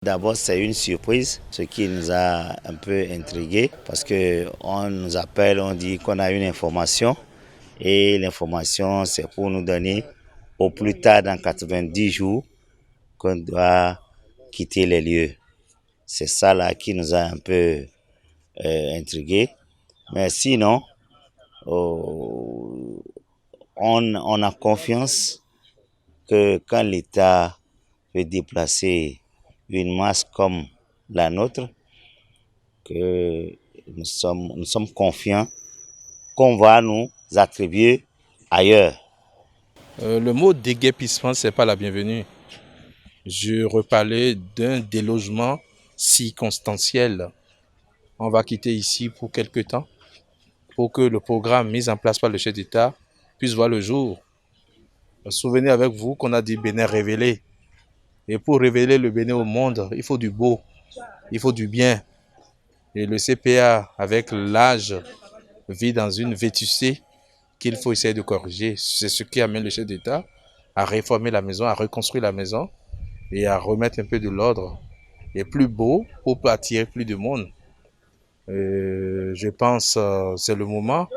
D'abord, c'est une surprise, ce qui nous a un peu intrigués parce qu'on nous appelle, on dit qu'on a une information et l'information, c'est pour nous donner au plus tard dans 90 jours qu'on doit quitter les lieux. C'est ça là qui nous a un peu intrigués. Mais sinon, on a confiance que quand l'État veut déplacer une masse comme la nôtre, que nous sommes confiants qu'on va nous attribuer ailleurs. Le mot déguerpissement, ce n'est pas la bienvenue. Je reparlais d'un délogement circonstanciel. On va quitter ici pour quelque temps pour que le programme mis en place par le chef d'État puisse voir le jour. Souvenez avec vous qu'on a dit Bénin révélé. Et pour révéler le Bénin au monde, il faut du beau, il faut du bien. Et le CPA, avec l'âge, vit dans une vétusté qu'il faut essayer de corriger. C'est ce qui amène le chef d'État à réformer la maison, à reconstruire la maison et à remettre un peu de l'ordre. Et plus beau pour attirer plus de monde. Je pense que c'est le moment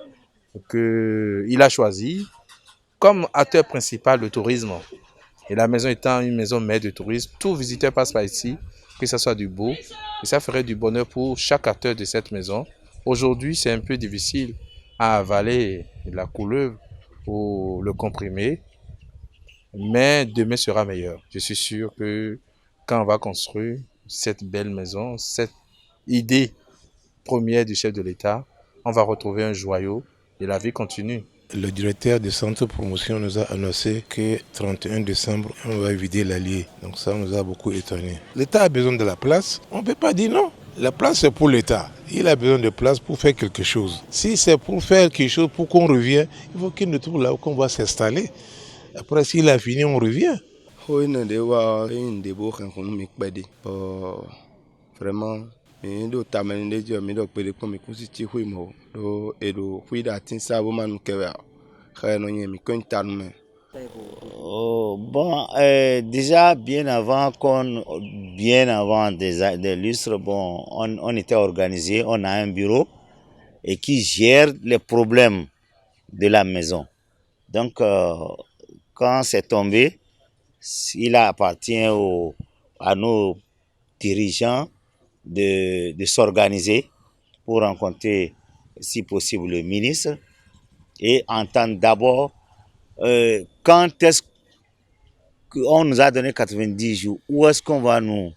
qu'il a choisi comme acteur principal le tourisme. Et la maison étant une maison mère de tourisme, tout visiteur passe par ici, que ce soit du beau. Et ça ferait du bonheur pour chaque acteur de cette maison. Aujourd'hui, c'est un peu difficile à avaler la couleuvre ou le comprimer. Mais demain sera meilleur. Je suis sûr que quand on va construire cette belle maison, cette idée première du chef de l'État, on va retrouver un joyau et la vie continue. Le directeur du centre de promotion nous a annoncé que 31 décembre, on va vider l'allié. Donc ça nous a beaucoup étonnés. L'État a besoin de la place, on ne peut pas dire non. La place, c'est pour l'État. Il a besoin de place pour faire quelque chose. Si c'est pour faire quelque chose, pour qu'on revienne, il faut qu'il nous trouve là où on va s'installer. Après, s'il a fini, on revient. Vraiment, do tamani de jo mi do pele ko mi kusi ti hui mo do edo hui da tin sa bo man kewe kha no nye mi kon tan me. Bon, déjà bien avant des lustres, bon, on était organisé, on a un bureau et qui gère les problèmes de la maison. Donc, quand c'est tombé, il appartient à nos dirigeants de s'organiser pour rencontrer, si possible, le ministre et entendre d'abord quand est-ce qu'on nous a donné 90 jours, où est-ce qu'on va nous...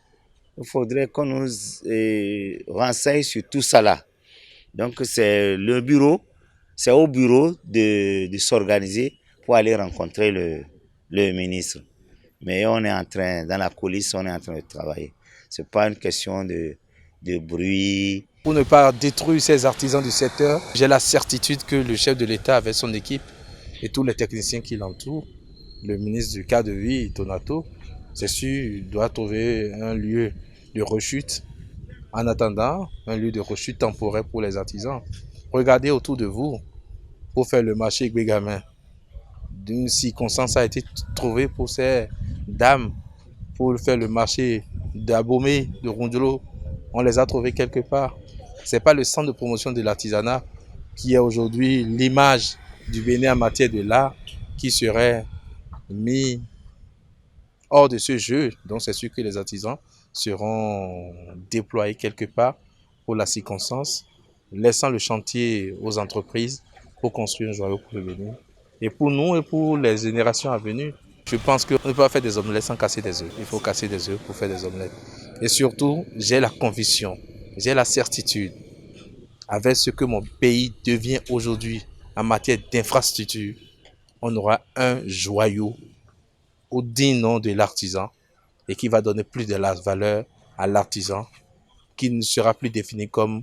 Il faudrait qu'on nous renseigne sur tout ça là. Donc c'est au bureau de s'organiser pour aller rencontrer le ministre. Mais on est en train, dans la coulisse, on est en train de travailler. Ce n'est pas une question de bruit. Pour ne pas détruire ces artisans du secteur, j'ai la certitude que le chef de l'État avec son équipe et tous les techniciens qui l'entourent, le ministre du cadre de vie, Tonato, c'est sûr, doit trouver un lieu de rechute. En attendant, un lieu de rechute temporaire pour les artisans. Regardez autour de vous pour faire le marché Bégamin. D'une circonstance a été trouvée pour ces dames pour faire le marché d'Abomey, de Rondelot. On les a trouvés quelque part. Ce n'est pas le centre de promotion de l'artisanat qui est aujourd'hui l'image du Bénin en matière de l'art qui serait mis hors de ce jeu. Donc c'est sûr que les artisans seront déployés quelque part pour la circonstance, laissant le chantier aux entreprises pour construire un joyau pour le Bénin. Et pour nous et pour les générations à venir, je pense qu'on ne peut pas faire des omelettes sans casser des œufs. Il faut casser des œufs pour faire des omelettes. Et surtout, j'ai la conviction, j'ai la certitude, avec ce que mon pays devient aujourd'hui en matière d'infrastructure, on aura un joyau au digne nom de l'artisan et qui va donner plus de la valeur à l'artisan, qui ne sera plus défini comme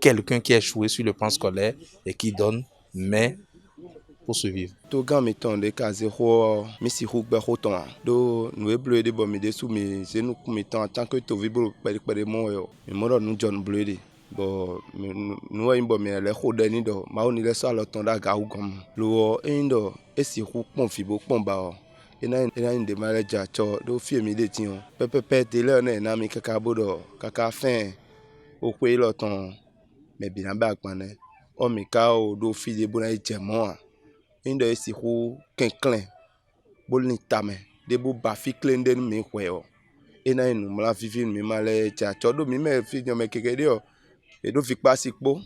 quelqu'un qui a échoué sur le plan scolaire et qui donne, mais pour survivre. Toga mi ton de kaze ho mi si hu gbe ho ton do nu e bleu de bo mi de su mi se nu ku mi ton tant que to vi bro pere mo yo mi mo do nu John bleu de bo nu wa imbo mi le ho de ni do ma oni le so lo ton da ga hu gom lo indo e si hu pon fi bo pon ba o ena inde male ja cho do fie mi de ti on pepe de le na mi kaka bodo kaka fin o pe lo ton me bi na ba gban ne o mi ka o do fi de bona je mo a inde esi hu kenklen bol ni tame de bo ba fi klende mi hwe o ena inu mla vivi mi male ja cho do mi me fi nyo me keke de o e do fi pa si po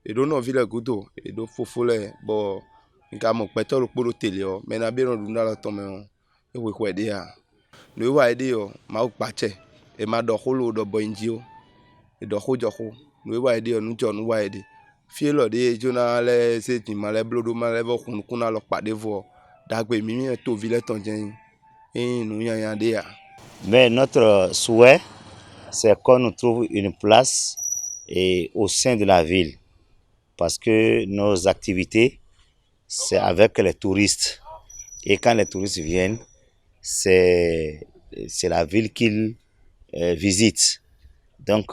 e do no vi le gudo e do fofo le bo nka mo peto lo kporo tele o me na be no dunda la to me o e we hwe de ya no wa de o ma o pache e ma do holo do bo inji o e do ho jo ho no wa de o nu jo nu wa de fie lo de jona le se ti ma le blodo ma le vo kun kuna lo pade vo dagbe mi mi to vi le ton jen e nu yan yan de ya. Mais notre souhait, c'est qu'on nous trouve une place au sein de la ville. Parce que nos activités, c'est avec les touristes. Et quand les touristes viennent, c'est la ville qu'ils visitent. Donc,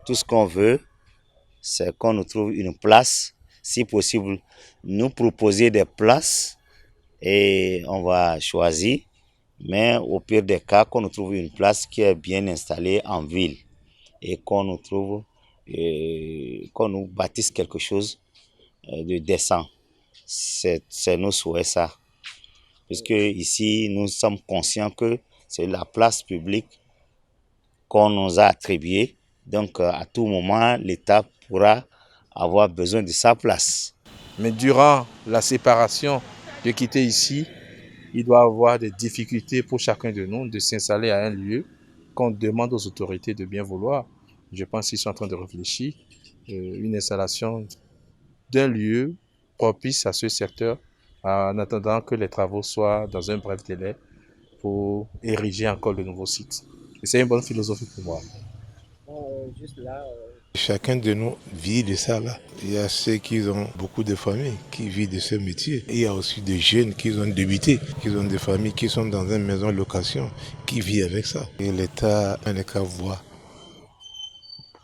tout ce qu'on veut, c'est qu'on nous trouve une place, si possible, nous proposer des places et on va choisir. Mais au pire des cas, qu'on nous trouve une place qui est bien installée en ville et qu'on nous trouve, qu'on nous bâtisse quelque chose de décent. C'est nos souhaits ça. Puisque ici, nous sommes conscients que c'est la place publique qu'on nous a attribuée. Donc, à tout moment, l'État pourra avoir besoin de sa place. Mais durant la séparation, de quitter ici, il doit y avoir des difficultés pour chacun de nous de s'installer à un lieu qu'on demande aux autorités de bien vouloir. Je pense qu'ils sont en train de réfléchir une installation d'un lieu propice à ce secteur en attendant que les travaux soient dans un bref délai pour ériger encore de nouveaux sites. Et c'est une bonne philosophie pour moi. Juste là, Chacun de nous vit de ça là. Il y a ceux qui ont beaucoup de familles qui vivent de ce métier. Il y a aussi des jeunes qui ont débuté, qui ont des familles qui sont dans une maison de location, qui vivent avec ça. Et l'État n'a qu'à voir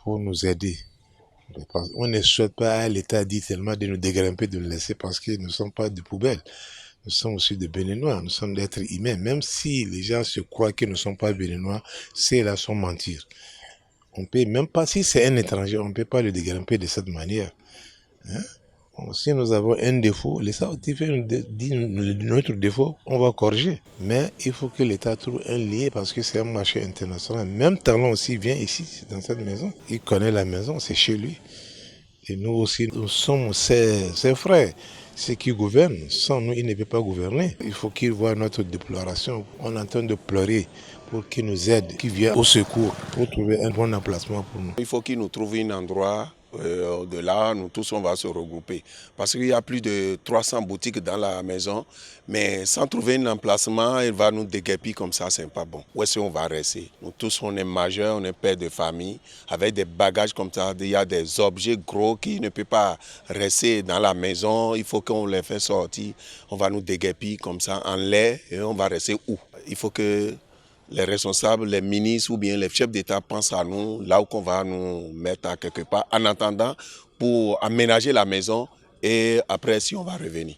pour nous aider. On ne souhaite pas à l'État dit tellement de nous dégrimper, de nous laisser parce que nous ne sommes pas de poubelles. Nous sommes aussi des Béninois, nous sommes des êtres humains. Même si les gens se croient que nous ne sommes pas Béninois, c'est là sans mentir. On peut, même pas si c'est un étranger, on ne peut pas le dégrimper de cette manière. Hein? Bon, si nous avons un défaut, l'État dit notre défaut, on va corriger. Mais il faut que l'État trouve un lien parce que c'est un marché international. Même Talon aussi vient ici, dans cette maison. Il connaît la maison, c'est chez lui. Et nous aussi, nous sommes ses frères. Ceux qui gouvernent, sans nous, ils ne peuvent pas gouverner. Il faut qu'ils voient notre déploration. On est en train de pleurer pour qu'ils nous aident, qu'ils viennent au secours pour trouver un bon emplacement pour nous. Il faut qu'ils nous trouvent un endroit de là, nous tous on va se regrouper. Parce qu'il y a plus de 300 boutiques dans la maison, mais sans trouver un emplacement, il va nous déguerpir comme ça, c'est pas bon. Où est-ce qu'on va rester? Nous tous on est majeurs, on est pères de famille, avec des bagages comme ça, il y a des objets gros qui ne peuvent pas rester dans la maison, il faut qu'on les fasse sortir, on va nous déguerpir comme ça en l'air et on va rester où? Il faut que les responsables, les ministres ou bien les chefs d'État pensent à nous, là où on va nous mettre à quelque part, en attendant pour aménager la maison et après si on va revenir.